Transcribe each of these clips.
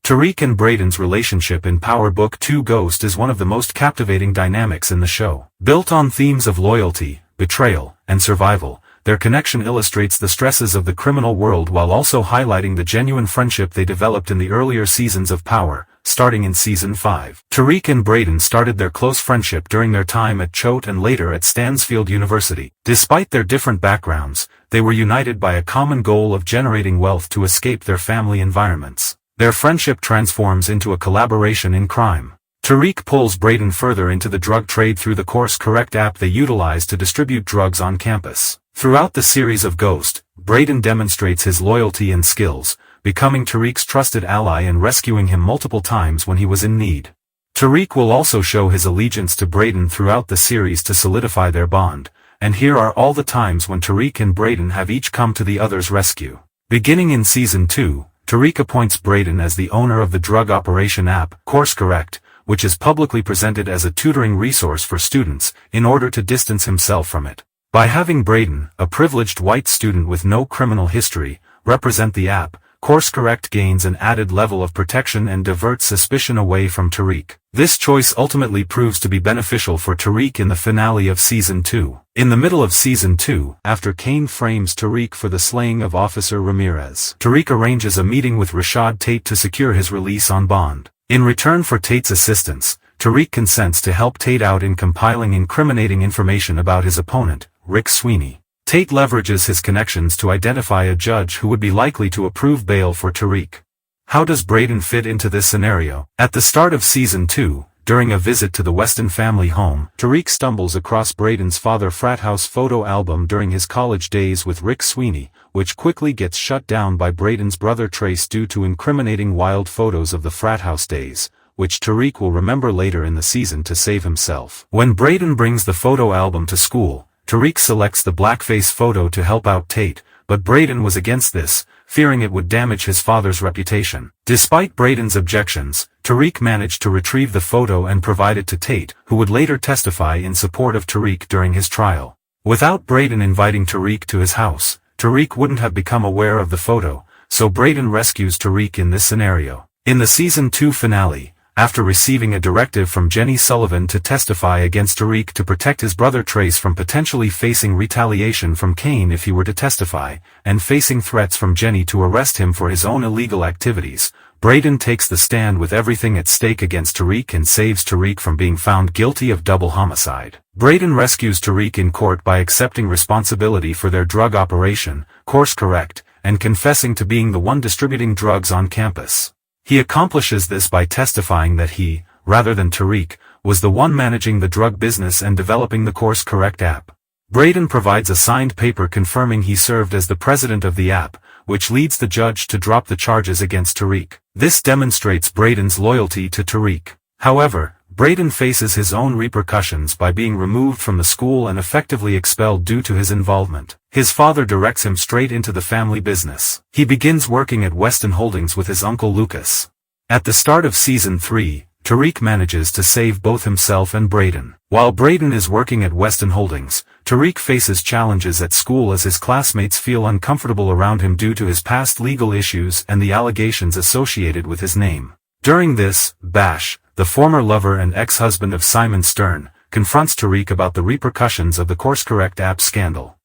TARIQ and Brayden's relationship in Power Book 2 Ghost is one of the most captivating dynamics in the show. Built on themes of loyalty, betrayal, and survival, their connection illustrates the stresses of the criminal world while also highlighting the genuine friendship they developed in the earlier seasons of Power, starting in Season 5. TARIQ and Brayden started their close friendship during their time at Choate and later at Stansfield University. Despite their different backgrounds, they were united by a common goal of generating wealth to escape their family environments. Their friendship transforms into a collaboration in crime. TARIQ pulls Brayden further into the drug trade through the Course Correct app they utilize to distribute drugs on campus. Throughout the series of Ghost, Brayden demonstrates his loyalty and skills, becoming TARIQ's trusted ally and rescuing him multiple times when he was in need. TARIQ will also show his allegiance to Brayden throughout the series to solidify their bond, and here are all the times when TARIQ and Brayden have each come to the other's rescue. Beginning in Season 2, TARIQ appoints Brayden as the owner of the drug operation app, Course Correct, which is publicly presented as a tutoring resource for students, in order to distance himself from it. By having Brayden, a privileged white student with no criminal history, represent the app, Course Correct gains an added level of protection and diverts suspicion away from TARIQ. This choice ultimately proves to be beneficial for TARIQ in the finale of Season 2. In the middle of Season 2, after Kane frames TARIQ for the slaying of Officer Ramirez, TARIQ arranges a meeting with Rashad Tate to secure his release on bond. In return for Tate's assistance, TARIQ consents to help Tate out in compiling incriminating information about his opponent, Rick Sweeney. Tate leverages his connections to identify a judge who would be likely to approve bail for TARIQ. How does Brayden fit into this scenario? At the start of Season 2, during a visit to the Weston family home, TARIQ stumbles across Brayden's father frat house photo album during his college days with Rick Sweeney, which quickly gets shut down by Brayden's brother Trace due to incriminating wild photos of the frat house days, which TARIQ will remember later in the season to save himself. When Brayden brings the photo album to school, TARIQ selects the blackface photo to help out Tate, but Brayden was against this, fearing it would damage his father's reputation. Despite Brayden's objections, TARIQ managed to retrieve the photo and provide it to Tate, who would later testify in support of TARIQ during his trial. Without Brayden inviting TARIQ to his house, TARIQ wouldn't have become aware of the photo, so Brayden rescues TARIQ in this scenario. In the Season 2 finale, after receiving a directive from Jenny Sullivan to testify against TARIQ to protect his brother Trace from potentially facing retaliation from Kane if he were to testify, and facing threats from Jenny to arrest him for his own illegal activities, Brayden takes the stand with everything at stake against TARIQ and saves TARIQ from being found guilty of double homicide. Brayden rescues TARIQ in court by accepting responsibility for their drug operation, Course Correct, and confessing to being the one distributing drugs on campus. He accomplishes this by testifying that he, rather than TARIQ, was the one managing the drug business and developing the Course Correct app. Brayden provides a signed paper confirming he served as the president of the app, which leads the judge to drop the charges against TARIQ. This demonstrates Brayden's loyalty to TARIQ. However, Brayden faces his own repercussions by being removed from the school and effectively expelled due to his involvement. His father directs him straight into the family business. He begins working at Weston Holdings with his uncle Lucas. At the start of Season 3, TARIQ manages to save both himself and Brayden. While Brayden is working at Weston Holdings, TARIQ faces challenges at school as his classmates feel uncomfortable around him due to his past legal issues and the allegations associated with his name. During this, Bash, the former lover and ex-husband of Simon Stern, confronts TARIQ about the repercussions of the Course Correct app scandal.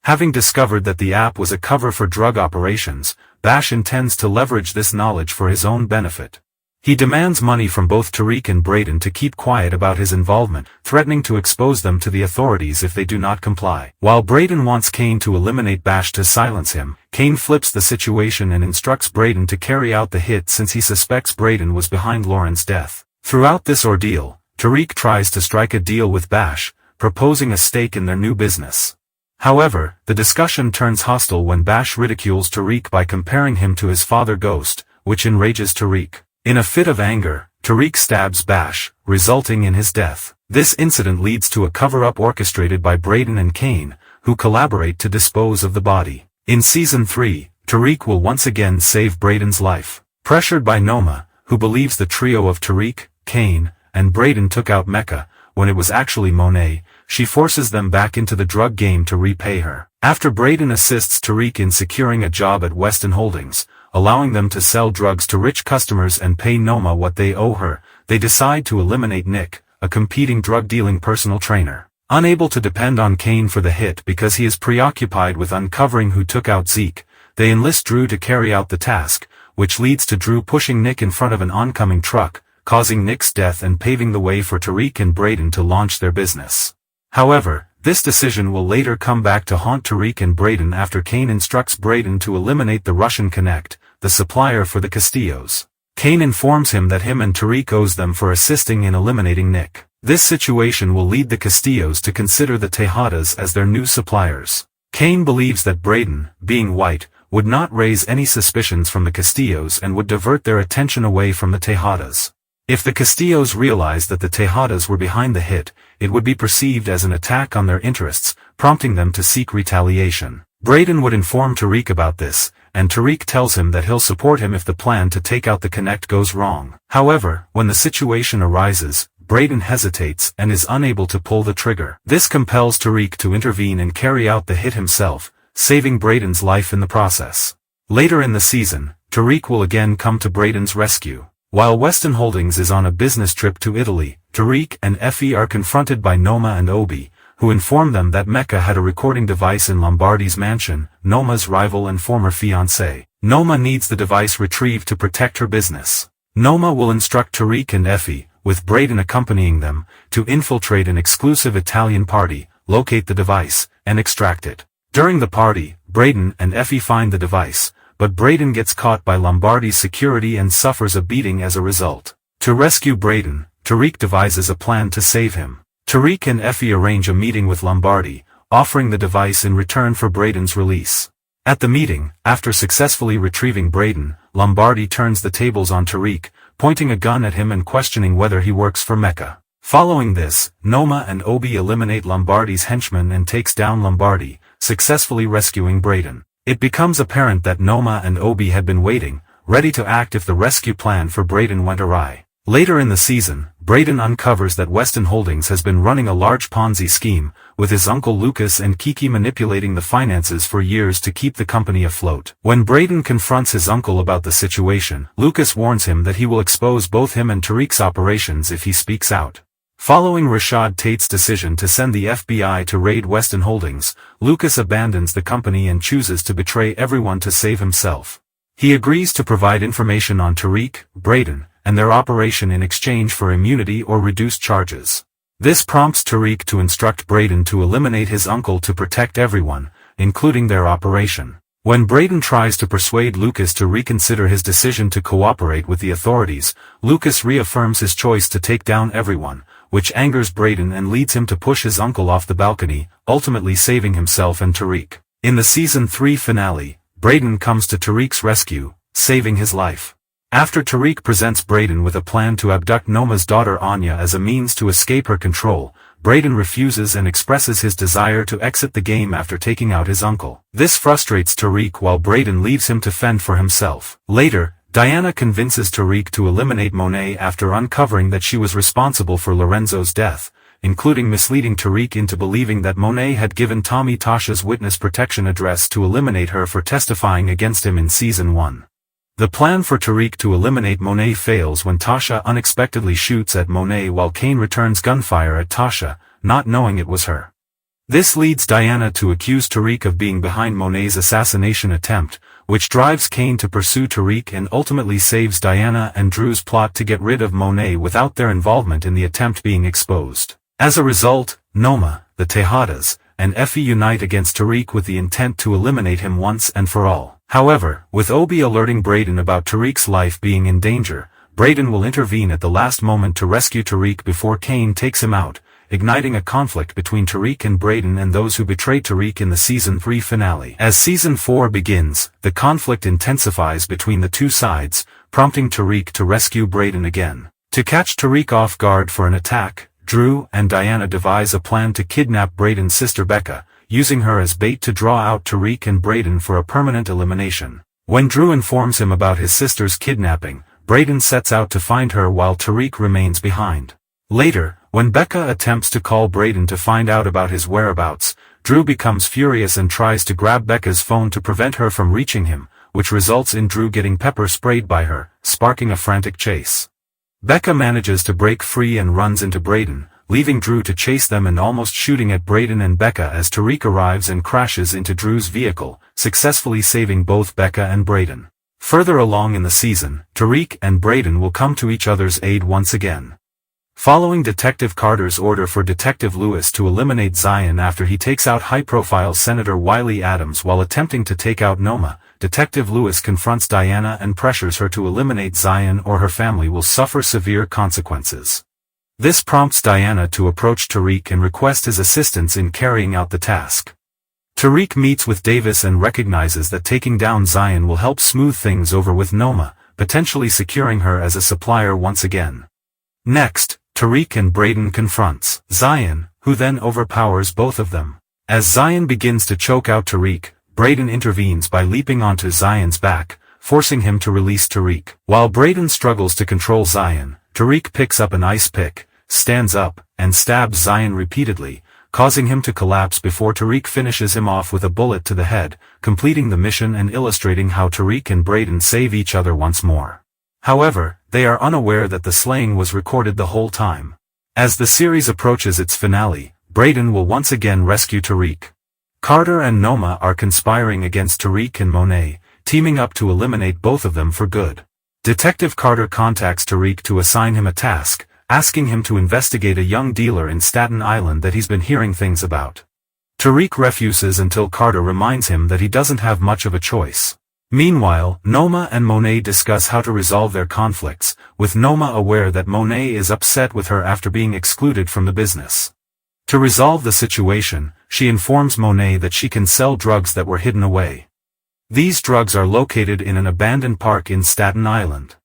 Having discovered that the app was a cover for drug operations, Bash intends to leverage this knowledge for his own benefit. He demands money from both TARIQ and Brayden to keep quiet about his involvement, threatening to expose them to the authorities if they do not comply. While Brayden wants Kane to eliminate Bash to silence him, Kane flips the situation and instructs Brayden to carry out the hit since he suspects Brayden was behind Lauren's death. Throughout this ordeal, TARIQ tries to strike a deal with Bash, proposing a stake in their new business. However, the discussion turns hostile when Bash ridicules TARIQ by comparing him to his father Ghost, which enrages TARIQ. In a fit of anger, TARIQ stabs Bash, resulting in his death. This incident leads to a cover-up orchestrated by Brayden and Kane, who collaborate to dispose of the body. In Season 3, TARIQ will once again save Brayden's life. Pressured by Noma, who believes the trio of TARIQ, Kane, and Brayden took out Mecca, when it was actually Monet, she forces them back into the drug game to repay her. After Brayden assists TARIQ in securing a job at Weston Holdings, allowing them to sell drugs to rich customers and pay Noma what they owe her. They decide to eliminate Nick, a competing drug-dealing personal trainer. Unable to depend on Kane for the hit because he is preoccupied with uncovering who took out Zeke, they enlist Drew to carry out the task, which leads to Drew pushing Nick in front of an oncoming truck, causing Nick's death and paving the way for TARIQ and Brayden to launch their business. However, this decision will later come back to haunt TARIQ and Brayden after Kane instructs Brayden to eliminate the Russian Connect, the supplier for the Castillos. Kane informs him that him and TARIQ owes them for assisting in eliminating Nick. This situation will lead the Castillos to consider the Tejadas as their new suppliers. Kane believes that Brayden, being white, would not raise any suspicions from the Castillos and would divert their attention away from the Tejadas. If the Castillos realized that the Tejadas were behind the hit, it would be perceived as an attack on their interests, prompting them to seek retaliation. Brayden would inform TARIQ about this, and TARIQ tells him that he'll support him if the plan to take out the Connect goes wrong. However, when the situation arises, Brayden hesitates and is unable to pull the trigger. This compels TARIQ to intervene and carry out the hit himself, saving Brayden's life in the process. Later in the season, TARIQ will again come to Brayden's rescue. While Weston Holdings is on a business trip to Italy, TARIQ and Effie are confronted by Noma and Obi, who inform them that Mecca had a recording device in Lombardi's mansion, Noma's rival and former fiancé. Noma needs the device retrieved to protect her business. Noma will instruct TARIQ and Effie, with Brayden accompanying them, to infiltrate an exclusive Italian party, locate the device, and extract it. During the party, Brayden and Effie find the device, but Brayden gets caught by Lombardi's security and suffers a beating as a result. To rescue Brayden, TARIQ devises a plan to save him. TARIQ and Effie arrange a meeting with Lombardi, offering the device in return for Brayden's release. At the meeting, after successfully retrieving Brayden, Lombardi turns the tables on TARIQ, pointing a gun at him and questioning whether he works for Mecca. Following this, Noma and Obi eliminate Lombardi's henchmen and takes down Lombardi, successfully rescuing Brayden. It becomes apparent that Noma and Obi had been waiting, ready to act if the rescue plan for Brayden went awry. Later in the season, Brayden uncovers that Weston Holdings has been running a large Ponzi scheme, with his uncle Lucas and Kiki manipulating the finances for years to keep the company afloat. When Brayden confronts his uncle about the situation, Lucas warns him that he will expose both him and TARIQ's operations if he speaks out. Following Rashad Tate's decision to send the FBI to raid Weston Holdings, Lucas abandons the company and chooses to betray everyone to save himself. He agrees to provide information on TARIQ, Brayden, and their operation in exchange for immunity or reduced charges. This prompts TARIQ to instruct Brayden to eliminate his uncle to protect everyone, including their operation. When Brayden tries to persuade Lucas to reconsider his decision to cooperate with the authorities, Lucas reaffirms his choice to take down everyone, which angers Brayden and leads him to push his uncle off the balcony, ultimately saving himself and TARIQ. In the Season 3 finale, Brayden comes to TARIQ's rescue, saving his life. After TARIQ presents Brayden with a plan to abduct Noma's daughter Anya as a means to escape her control, Brayden refuses and expresses his desire to exit the game after taking out his uncle. This frustrates TARIQ while Brayden leaves him to fend for himself. Later, Diana convinces TARIQ to eliminate Monet after uncovering that she was responsible for Lorenzo's death, including misleading TARIQ into believing that Monet had given Tommy Tasha's witness protection address to eliminate her for testifying against him in Season 1. The plan for TARIQ to eliminate Monet fails when Tasha unexpectedly shoots at Monet while Kane returns gunfire at Tasha, not knowing it was her. This leads Diana to accuse TARIQ of being behind Monet's assassination attempt, which drives Kane to pursue TARIQ and ultimately saves Diana and Drew's plot to get rid of Monet without their involvement in the attempt being exposed. As a result, Noma, the Tejadas, and Effie unite against TARIQ with the intent to eliminate him once and for all. However, with Obi alerting Brayden about TARIQ's life being in danger, Brayden will intervene at the last moment to rescue TARIQ before Kane takes him out, igniting a conflict between TARIQ and Brayden and those who betrayed TARIQ in the Season 3 finale. As Season 4 begins, the conflict intensifies between the two sides, prompting TARIQ to rescue Brayden again. To catch TARIQ off guard for an attack, Drew and Diana devise a plan to kidnap Brayden's sister Becca, using her as bait to draw out TARIQ and Brayden for a permanent elimination. When Drew informs him about his sister's kidnapping, Brayden sets out to find her while TARIQ remains behind. Later, when Becca attempts to call Brayden to find out about his whereabouts, Drew becomes furious and tries to grab Becca's phone to prevent her from reaching him, which results in Drew getting pepper sprayed by her, sparking a frantic chase. Becca manages to break free and runs into Brayden, leaving Drew to chase them and almost shooting at Brayden and Becca as TARIQ arrives and crashes into Drew's vehicle, successfully saving both Becca and Brayden. Further along in the season, TARIQ and Brayden will come to each other's aid once again. Following Detective Carter's order for Detective Lewis to eliminate Zion after he takes out high-profile Senator Wiley Adams while attempting to take out Noma, Detective Lewis confronts Diana and pressures her to eliminate Zion or her family will suffer severe consequences. This prompts Diana to approach TARIQ and request his assistance in carrying out the task. TARIQ meets with Davis and recognizes that taking down Zion will help smooth things over with Noma, potentially securing her as a supplier once again. Next, TARIQ and Brayden confronts Zion, who then overpowers both of them. As Zion begins to choke out TARIQ, Brayden intervenes by leaping onto Zion's back, forcing him to release TARIQ. While Brayden struggles to control Zion, TARIQ picks up an ice pick, stands up, and stabs Zion repeatedly, causing him to collapse before TARIQ finishes him off with a bullet to the head, completing the mission and illustrating how TARIQ and Brayden save each other once more. However, they are unaware that the slaying was recorded the whole time. As the series approaches its finale, Brayden will once again rescue TARIQ. Carter and Noma are conspiring against TARIQ and Monet, teaming up to eliminate both of them for good. Detective Carter contacts TARIQ to assign him a task, asking him to investigate a young dealer in Staten Island that he's been hearing things about. TARIQ refuses until Carter reminds him that he doesn't have much of a choice. Meanwhile, Noma and Monet discuss how to resolve their conflicts, with Noma aware that Monet is upset with her after being excluded from the business. To resolve the situation, she informs Monet that she can sell drugs that were hidden away. These drugs are located in an abandoned park in Staten Island.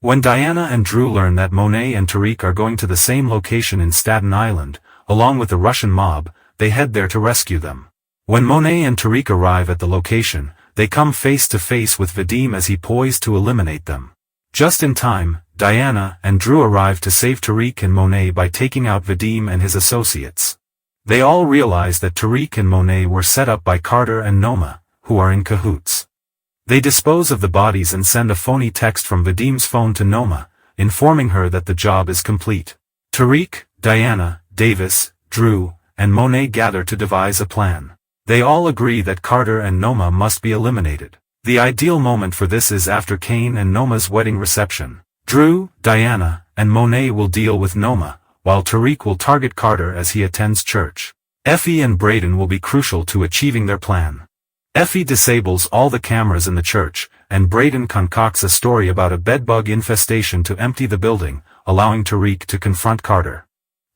When Diana and Drew learn that Monet and TARIQ are going to the same location in Staten Island, along with the Russian mob, they head there to rescue them. When Monet and TARIQ arrive at the location, they come face to face with Vadim as he poised to eliminate them. Just in time, Diana and Drew arrive to save TARIQ and Monet by taking out Vadim and his associates. They all realize that TARIQ and Monet were set up by Carter and Noma, who are in cahoots. They dispose of the bodies and send a phony text from Vadim's phone to Noma, informing her that the job is complete. TARIQ, Diana, Davis, Drew, and Monet gather to devise a plan. They all agree that Carter and Noma must be eliminated. The ideal moment for this is after Kane and Noma's wedding reception. Drew, Diana, and Monet will deal with Noma, while TARIQ will target Carter as he attends church. Effie and Brayden will be crucial to achieving their plan. Effie disables all the cameras in the church, and Brayden concocts a story about a bedbug infestation to empty the building, allowing TARIQ to confront Carter.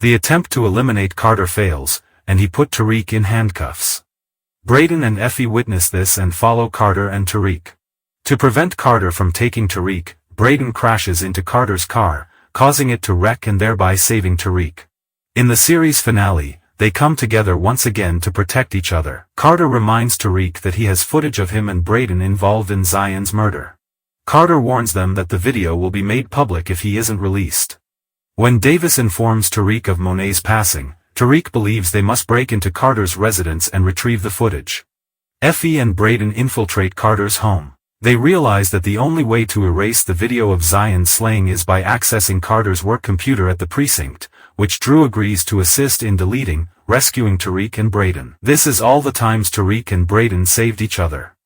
The attempt to eliminate Carter fails, and he put TARIQ in handcuffs. Brayden and Effie witness this and follow Carter and TARIQ. To prevent Carter from taking TARIQ, Brayden crashes into Carter's car, causing it to wreck and thereby saving TARIQ. In the series finale, they come together once again to protect each other. Carter reminds TARIQ that he has footage of him and Brayden involved in Zion's murder. Carter warns them that the video will be made public if he isn't released. When Davis informs TARIQ of Monet's passing, TARIQ believes they must break into Carter's residence and retrieve the footage. Effie and Brayden infiltrate Carter's home. They realize that the only way to erase the video of Zion's slaying is by accessing Carter's work computer at the precinct, which Drew agrees to assist in deleting, rescuing TARIQ and Brayden. This is all the times TARIQ and Brayden saved each other.